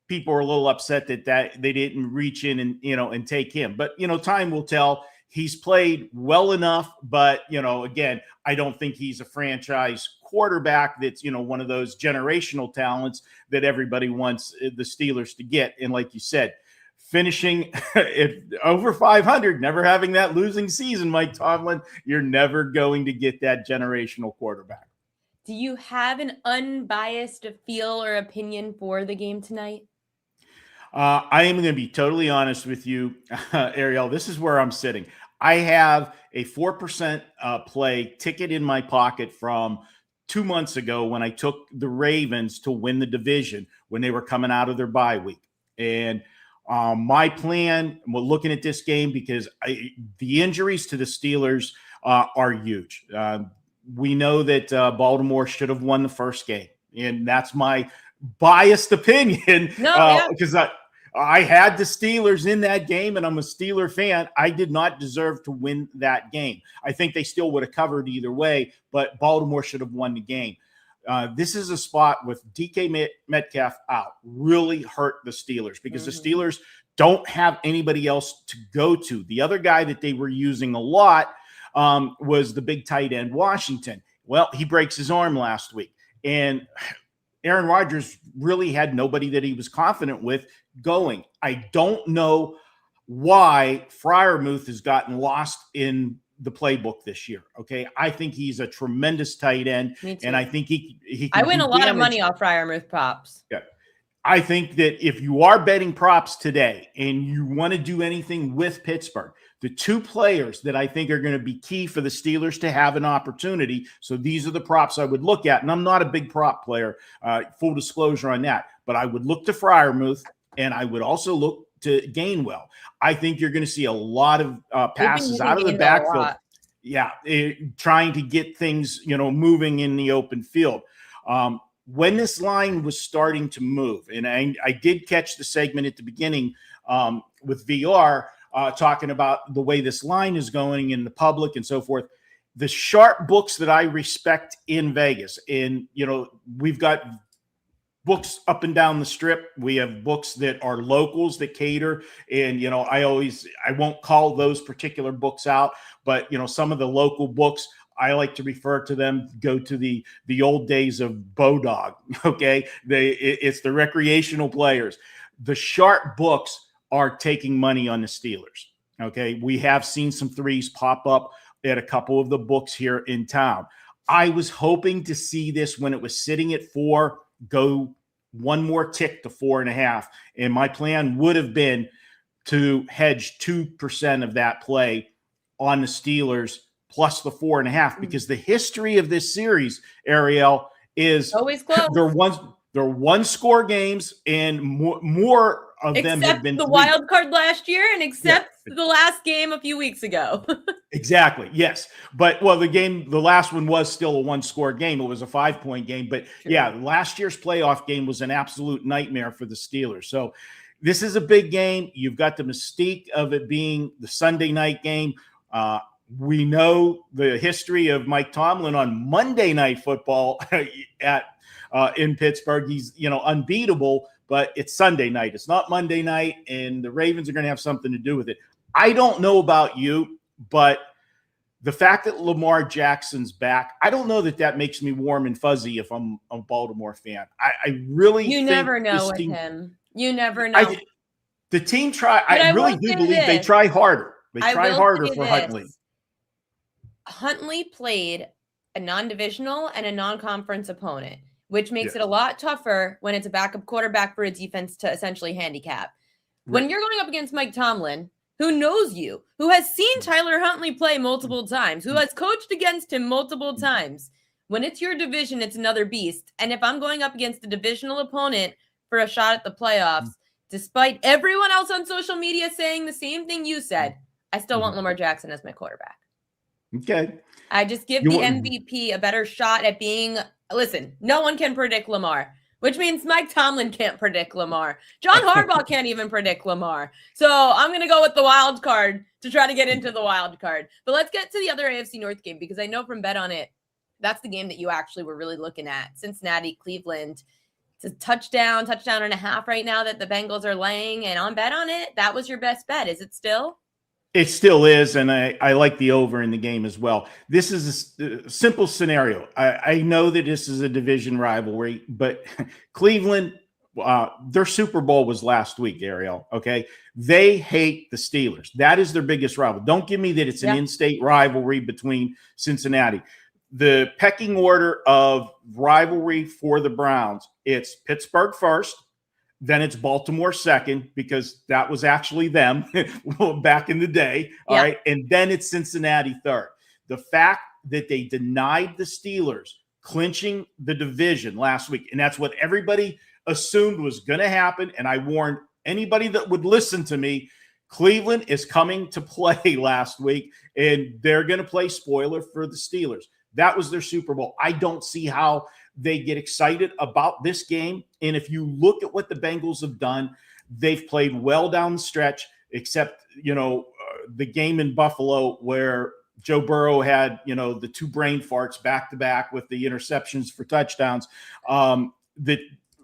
people are a little upset that they didn't reach in and take him. But, time will tell. He's played well enough, but, again, I don't think he's a franchise quarterback that's, one of those generational talents that everybody wants the Steelers to get. And like you said, finishing over 500, never having that losing season, Mike Tomlin, you're never going to get that generational quarterback. Do you have an unbiased feel or opinion for the game tonight? I am going to be totally honest with you, Ariel. This is where I'm sitting. I have a 4% play ticket in my pocket from 2 months ago when I took the Ravens to win the division when they were coming out of their bye week. And my plan, we're looking at this game because the injuries to the Steelers are huge. We know that Baltimore should have won the first game, and that's my biased opinion. Because I had the Steelers in that game, and I'm a Steeler fan. I did not deserve to win that game. I think they still would have covered either way, but Baltimore should have won the game. This is a spot with DK Metcalf out really hurt the Steelers because the Steelers don't have anybody else to go to. The other guy that they were using a lot was the big tight end Washington. Well, he breaks his arm last week, and Aaron Rodgers really had nobody that he was confident with going. I don't know why Freiermuth has gotten lost in the playbook this year. Okay. I think he's a tremendous tight end, and I think he can I win a lot of money off Freiermuth props. Yeah. I think that if you are betting props today and you want to do anything with Pittsburgh, the two players that I think are going to be key for the Steelers to have an opportunity. So these are the props I would look at. And I'm not a big prop player, full disclosure on that, but I would look to Freiermuth, and I would also look to Gainwell. I think you're going to see a lot of passes out of the backfield. Yeah. Trying to get things, moving in the open field. When this line was starting to move, and I did catch the segment at the beginning with VR, talking about the way this line is going in the public and so forth. The sharp books that I respect in Vegas, and, we've got books up and down the strip. We have books that are locals that cater. And, I won't call those particular books out, but, some of the local books, I like to refer to them, go to the old days of Bodog. Okay. It's the recreational players. The sharp books are taking money on the Steelers. Okay. We have seen some threes pop up at a couple of the books here in town. I was hoping to see this when it was sitting at 4, go one more tick to 4.5. And my plan would have been to hedge 2% of that play on the Steelers plus the 4.5, because the history of this series, Ariel, is always close. They're one score games, and more of them have been the three. wild card last year, and except the last game a few weeks ago. Exactly. Yes. But the last one was still a 1-score game. It was a 5-point game. But last year's playoff game was an absolute nightmare for the Steelers. So this is a big game. You've got the mystique of it being the Sunday night game. We know the history of Mike Tomlin on Monday Night Football in Pittsburgh. He's, unbeatable, but it's Sunday night. It's not Monday night, and the Ravens are going to have something to do with it. I don't know about you, but the fact that Lamar Jackson's back, I don't know that makes me warm and fuzzy if I'm a Baltimore fan. I really think never know with him. You never know. The team I really do believe they try harder. They try harder for Huntley. Huntley played a non-divisional and a non-conference opponent, which makes it a lot tougher when it's a backup quarterback for a defense to essentially handicap. Right. When you're going up against Mike Tomlin, who knows you, who has seen Tyler Huntley play multiple times, who has coached against him multiple times, when it's your division, it's another beast. And if I'm going up against a divisional opponent for a shot at the playoffs, despite everyone else on social media saying the same thing you said, I still want Lamar Jackson as my quarterback. Okay. I just give the MVP a better shot at being, listen, no one can predict Lamar, which means Mike Tomlin can't predict Lamar. John Harbaugh can't even predict Lamar. So I'm going to go with the wild card to try to get into the wild card. But let's get to the other AFC North game, because I know from Bet On It, that's the game that you actually were really looking at. Cincinnati, Cleveland. It's a touchdown and a half right now that the Bengals are laying. And on Bet On It, that was your best bet. Is it still? It still is, and I like the over in the game as well. This is a simple scenario. I know that this is a division rivalry, but Cleveland, their Super Bowl was last week, Ariel, okay? They hate the Steelers. That is their biggest rival. Don't give me that it's an in-state rivalry between Cincinnati. The pecking order of rivalry for the Browns, it's Pittsburgh first, then it's Baltimore second, because that was actually them back in the day. All right. And then it's Cincinnati third. The fact that they denied the Steelers clinching the division last week, and that's what everybody assumed was going to happen. And I warned anybody that would listen to me, Cleveland is coming to play last week, and they're going to play spoiler for the Steelers. That was their Super Bowl. I don't see how they get excited about this game. And if you look at what the Bengals have done, they've played well down the stretch, except, the game in Buffalo where Joe Burrow had, the 2 brain farts back to back with the interceptions for touchdowns that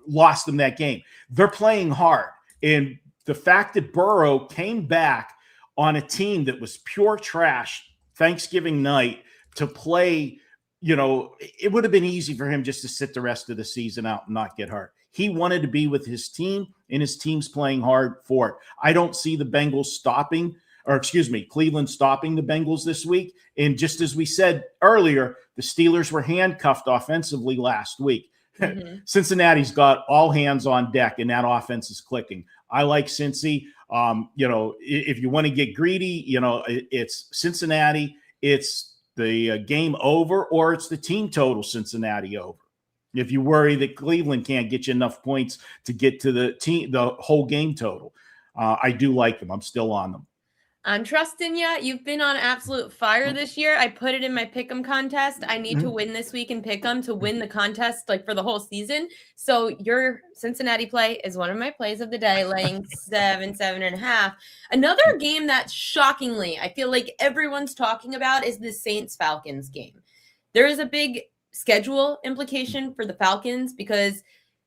lost them that game. They're playing hard. And the fact that Burrow came back on a team that was pure trash Thanksgiving night to play, it would have been easy for him just to sit the rest of the season out and not get hurt. He wanted to be with his team, and his team's playing hard for it. I don't see the Bengals Cleveland stopping the Bengals this week. And just as we said earlier, the Steelers were handcuffed offensively last week. Mm-hmm. Cincinnati's got all hands on deck, and that offense is clicking. I like Cincy. If you want to get greedy, it's Cincinnati. It's the game over, or it's the team total Cincinnati over. If you worry that Cleveland can't get you enough points to get to the whole game total, I do like them. I'm still on them. I'm trusting you. You've been on absolute fire this year. I put it in my Pick'em contest. I need to win this week in Pick'em to win the contest for the whole season. So your Cincinnati play is one of my plays of the day, laying 7.5. Another game that shockingly I feel like everyone's talking about is the Saints-Falcons game. There is a big schedule implication for the Falcons, because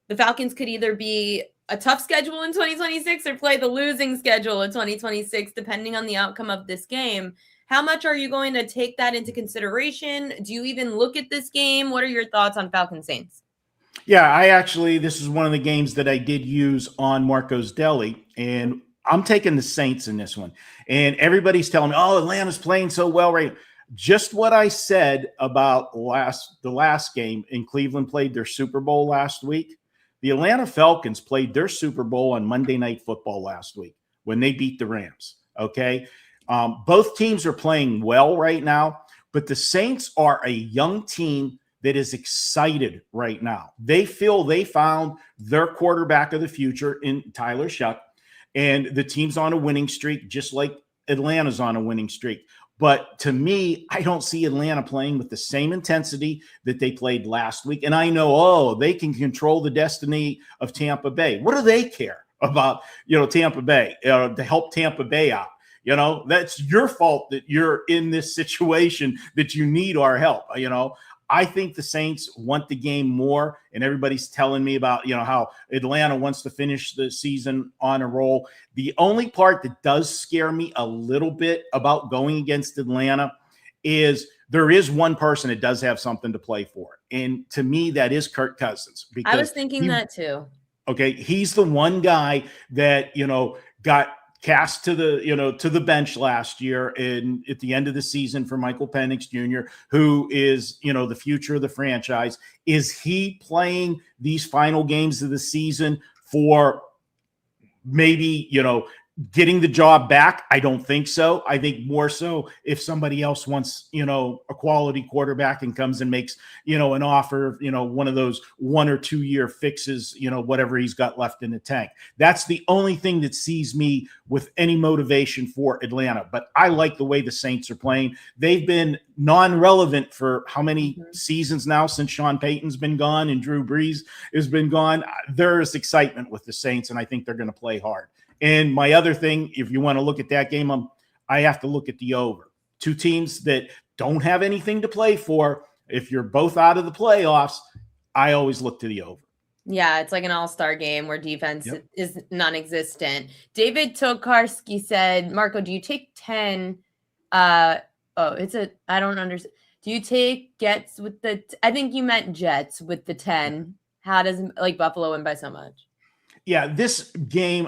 the Falcons could either be a tough schedule in 2026 or play the losing schedule in 2026, depending on the outcome of this game. How much are you going to take that into consideration? Do you even look at this game? What are your thoughts on Falcons Saints? Yeah, this is one of the games that I did use on Marco's Deli, and I'm taking the Saints in this one. And everybody's telling me, oh, Atlanta's playing so well right now. Just what I said about the last game, in Cleveland played their Super Bowl last week. The Atlanta Falcons played their Super Bowl on Monday Night Football last week when they beat the Rams, okay? Both teams are playing well right now, but the Saints are a young team that is excited right now. They feel they found their quarterback of the future in Tyler Shuck, and the team's on a winning streak, just like Atlanta's on a winning streak. But to me, I don't see Atlanta playing with the same intensity that they played last week. And I know, they can control the destiny of Tampa Bay. What do they care about, Tampa Bay, to help Tampa Bay out? That's your fault that you're in this situation that you need our help. I think the Saints want the game more, and everybody's telling me about, how Atlanta wants to finish the season on a roll. The only part that does scare me a little bit about going against Atlanta is there is one person that does have something to play for. And to me, that is Kirk Cousins. I was thinking that too. Okay. He's the one guy that, got cast to the bench last year and at the end of the season for Michael Penix Jr., who is, the future of the franchise. Is he playing these final games of the season for maybe, getting the job back? I don't think so. I think more so if somebody else wants, a quality quarterback and comes and makes, an offer, one of those 1 or 2 year fixes, whatever he's got left in the tank. That's the only thing that sees me with any motivation for Atlanta. But I like the way the Saints are playing. They've been non-relevant for how many seasons now since Sean Payton's been gone and Drew Brees has been gone. There is excitement with the Saints, and I think they're going to play hard. And my other thing, if you want to look at that game, I have to look at the over. Two teams that don't have anything to play for. If you're both out of the playoffs, I always look to the over. Yeah, it's like an all-star game where defense is non-existent. David Tokarski said, Marco, do you take 10? I don't understand. Do you take Jets with I think you meant Jets with the 10. How does Buffalo win by so much? Yeah, this game,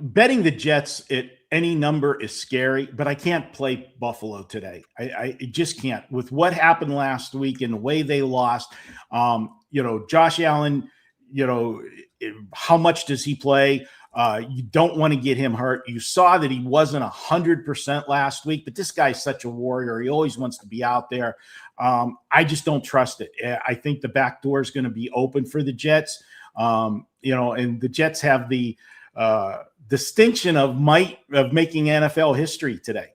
betting the Jets at any number is scary, but I can't play Buffalo today. I just can't. With what happened last week and the way they lost, Josh Allen, how much does he play? You don't want to get him hurt. You saw that he wasn't 100% last week, but this guy's such a warrior. He always wants to be out there. I just don't trust it. I think the back door is going to be open for the Jets. And the Jets have the distinction of making NFL history today.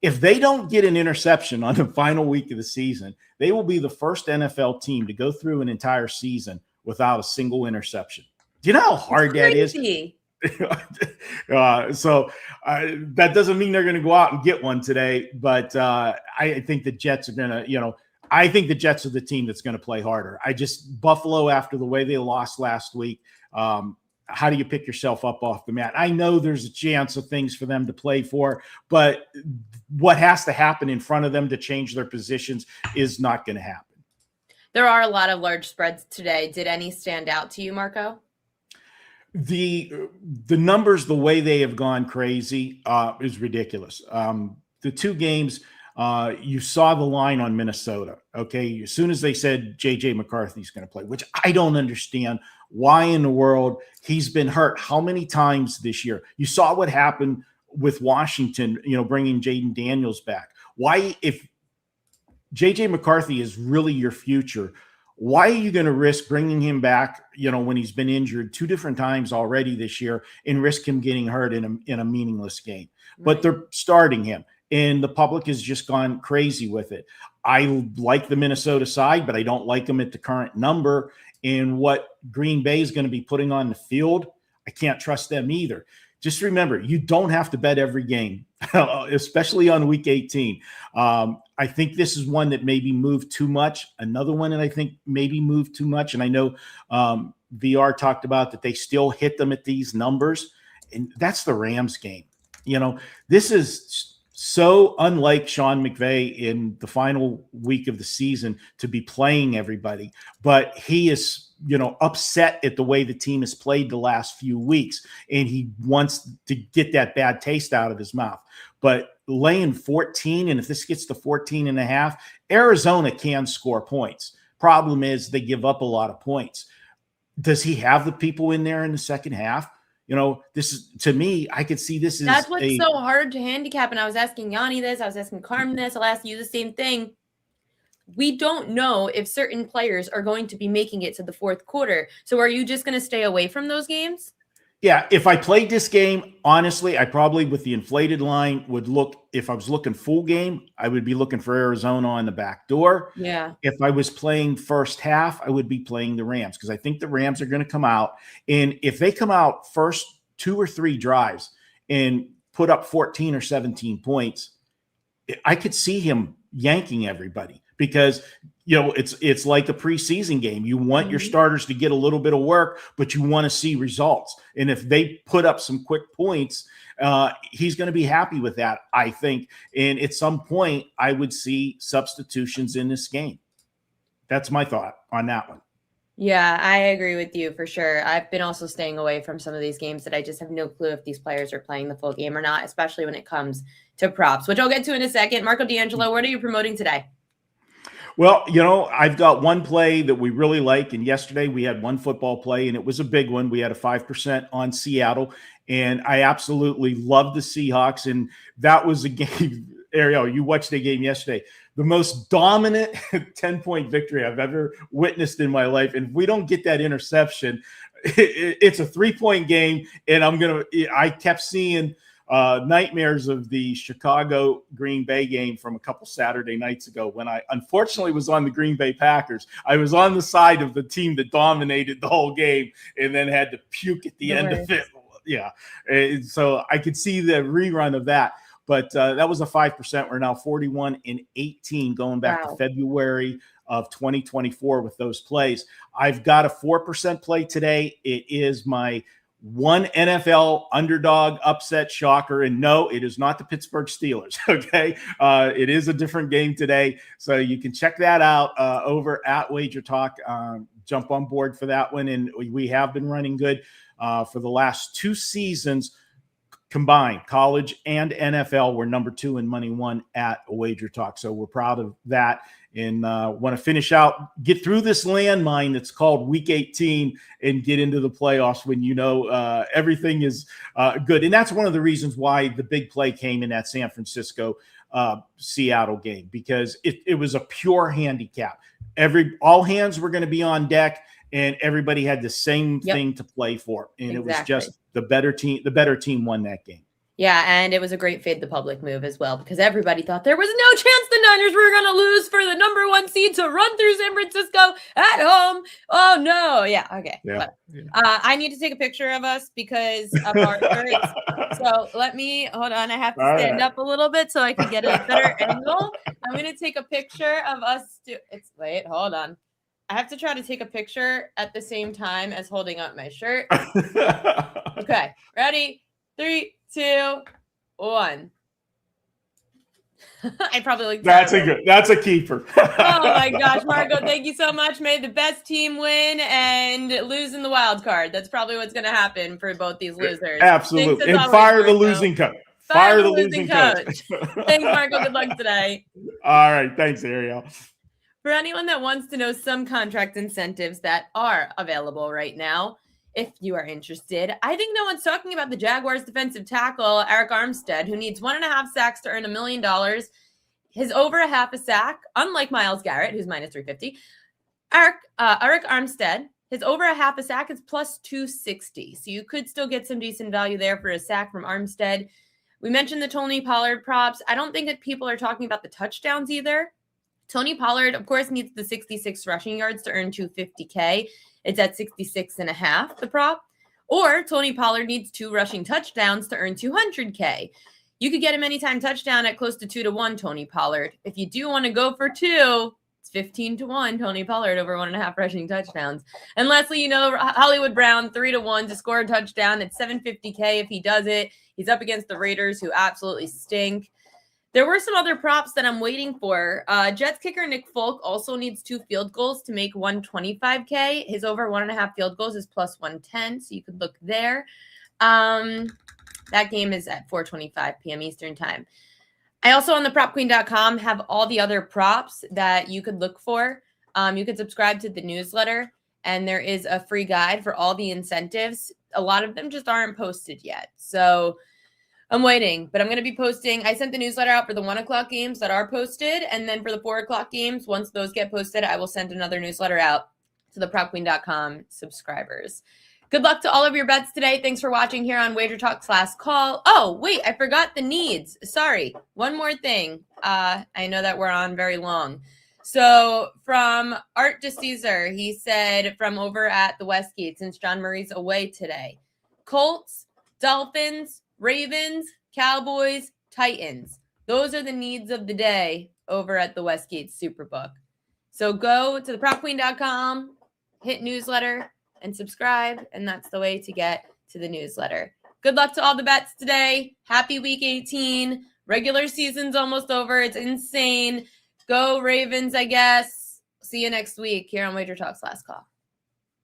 If they don't get an interception on the final week of the season, they will be the first NFL team to go through an entire season without a single interception. Do you know how hard that is? So that doesn't mean they're going to go out and get one today, but I think the Jets are going to, I think the Jets are the team that's going to play harder. Buffalo, after the way they lost last week, how do you pick yourself up off the mat? I know there's a chance of things for them to play for, but what has to happen in front of them to change their positions is not going to happen. There are a lot of large spreads today. Did any stand out to you, Marco? The numbers, the way they have gone crazy is ridiculous. The two games, you saw the line on Minnesota. Okay. As soon as they said JJ McCarthy's going to play, which I don't understand why in the world he's been hurt. How many times this year? You saw what happened with Washington, bringing Jaden Daniels back. Why, if JJ McCarthy is really your future, why are you going to risk bringing him back, when he's been injured 2 different times already this year and risk him getting hurt in a meaningless game? Right. But they're starting him. And the public has just gone crazy with it. I like the Minnesota side, but I don't like them at the current number. And what Green Bay is going to be putting on the field, I can't trust them either. Just remember, you don't have to bet every game, especially on week 18. I think this is one that maybe moved too much. Another one that I think maybe moved too much. And I know VR talked about that they still hit them at these numbers. And that's the Rams game. This is so unlike Sean McVay in the final week of the season to be playing everybody, but he is, upset at the way the team has played the last few weeks, and he wants to get that bad taste out of his mouth. But laying 14, and if this gets to 14.5, Arizona can score points. Problem is they give up a lot of points. Does he have the people in there in the second half? This is, to me, I could see this as that's what's so hard to handicap. And I was asking Yanni this, I was asking Carm this, I'll ask you the same thing. We don't know if certain players are going to be making it to the fourth quarter. So are you just going to stay away from those games? Yeah, if I played this game, honestly, I probably, with the inflated line, would look, if I was looking full game, I would be looking for Arizona on the back door. Yeah. If I was playing first half, I would be playing the Rams, because I think the Rams are going to come out. And if they come out first 2 or 3 drives and put up 14 or 17 points, I could see him yanking everybody, because it's like a preseason game. You want your starters to get a little bit of work, but you want to see results. And if they put up some quick points, he's going to be happy with that, I think. And at some point, I would see substitutions in this game. That's my thought on that one. Yeah, I agree with you for sure. I've been also staying away from some of these games that I just have no clue if these players are playing the full game or not, especially when it comes to props, which I'll get to in a second. Marco D'Angelo, what are you promoting today? Well, I've got one play that we really like. And yesterday we had one football play, and it was a big one. We had a 5% on Seattle, and I absolutely loved the Seahawks. And that was a game, Ariel, you watched the game yesterday, the most dominant 10-point victory I've ever witnessed in my life. And if we don't get that interception, it's a 3-point game. And I kept seeing nightmares of the Chicago Green Bay game from a couple Saturday nights ago, when I unfortunately was on the Green Bay Packers. I was on the side of the team that dominated the whole game and then had to puke at the end of it. Yeah. And so I could see the rerun of that. But that was a 5%. We're now 41-18 going back to February of 2024 with those plays. I've got a 4% play today. It is my one NFL underdog upset shocker. And no, it is not the Pittsburgh Steelers. Okay. It is a different game today. So you can check that out over at WagerTalk. Jump on board for that one. And we have been running good for the last 2 seasons combined, college and NFL. We're number 2 in money won at WagerTalk. So we're proud of that. And want to finish out, get through this landmine that's called Week 18 and get into the playoffs when everything is good. And that's one of the reasons why the big play came in that San Francisco Seattle game, because it was a pure handicap. All hands were going to be on deck, and everybody had the same thing to play for. And It was just the better team won that game. Yeah, and it was a great fade the public move as well, because everybody thought there was no chance the Niners were going to lose for the number 1 seed to run through San Francisco at home. Oh, no. Yeah, okay. Yeah. I need to take a picture of us because of our shirts. So hold on. I have to stand up a little bit so I can get a better angle. I'm going to take a picture of us. Wait, hold on. I have to try to take a picture at the same time as holding up my shirt. Okay, ready? 3, 2, 1. I probably look terrible. That's a keeper. Oh my gosh, Marco, thank you so much. May the best team win and lose in the wild card. That's probably what's going to happen for both these losers. Absolutely. And always, fire the losing coach. Fire the losing coach. Thanks, Marco. Good luck today. All right. Thanks, Ariel. For anyone that wants to know some contract incentives that are available right now, if you are interested, I think no one's talking about the Jaguars defensive tackle, Eric Armstead, who needs 1.5 sacks to earn $1 million. His over a half a sack, unlike Myles Garrett, who's minus 350. Eric Armstead, his over a half a sack is plus 260. So you could still get some decent value there for a sack from Armstead. We mentioned the Tony Pollard props. I don't think that people are talking about the touchdowns either. Tony Pollard, of course, needs the 66 rushing yards to earn $250K. It's at 66.5, the prop. Or Tony Pollard needs 2 rushing touchdowns to earn $200K. You could get him anytime touchdown at close to 2-1, Tony Pollard. If you do want to go for 2, it's 15-1, Tony Pollard over 1.5 rushing touchdowns. And lastly, Hollywood Brown, 3-1 to score a touchdown at $750K if he does it. He's up against the Raiders, who absolutely stink. There were some other props that I'm waiting for. Jets kicker Nick Folk also needs 2 field goals to make 125K. His over 1.5 field goals is plus 110, so you could look there. That game is at 4:25 p.m. Eastern time. I also on the propqueen.com have all the other props that you could look for. You could subscribe to the newsletter, and there is a free guide for all the incentives. A lot of them just aren't posted yet. So I'm waiting, but I'm going to be posting. I sent the newsletter out for the 1 o'clock games that are posted. And then for the 4 o'clock games, once those get posted, I will send another newsletter out to the propqueen.com subscribers. Good luck to all of your bets today. Thanks for watching here on WagerTalk's Last Call. Oh, wait, I forgot the needs. Sorry. One more thing. I know that we're on very long. So from Art DeCaesar, he said from over at the Westgate, since John Murray's away today, Colts, Dolphins, Ravens, Cowboys, Titans. Those are the needs of the day over at the Westgate Superbook. So go to thepropqueen.com, hit newsletter, and subscribe, and that's the way to get to the newsletter. Good luck to all the bets today. Happy week 18. Regular season's almost over. It's insane. Go Ravens, I guess. See you next week here on WagerTalk's Last Call.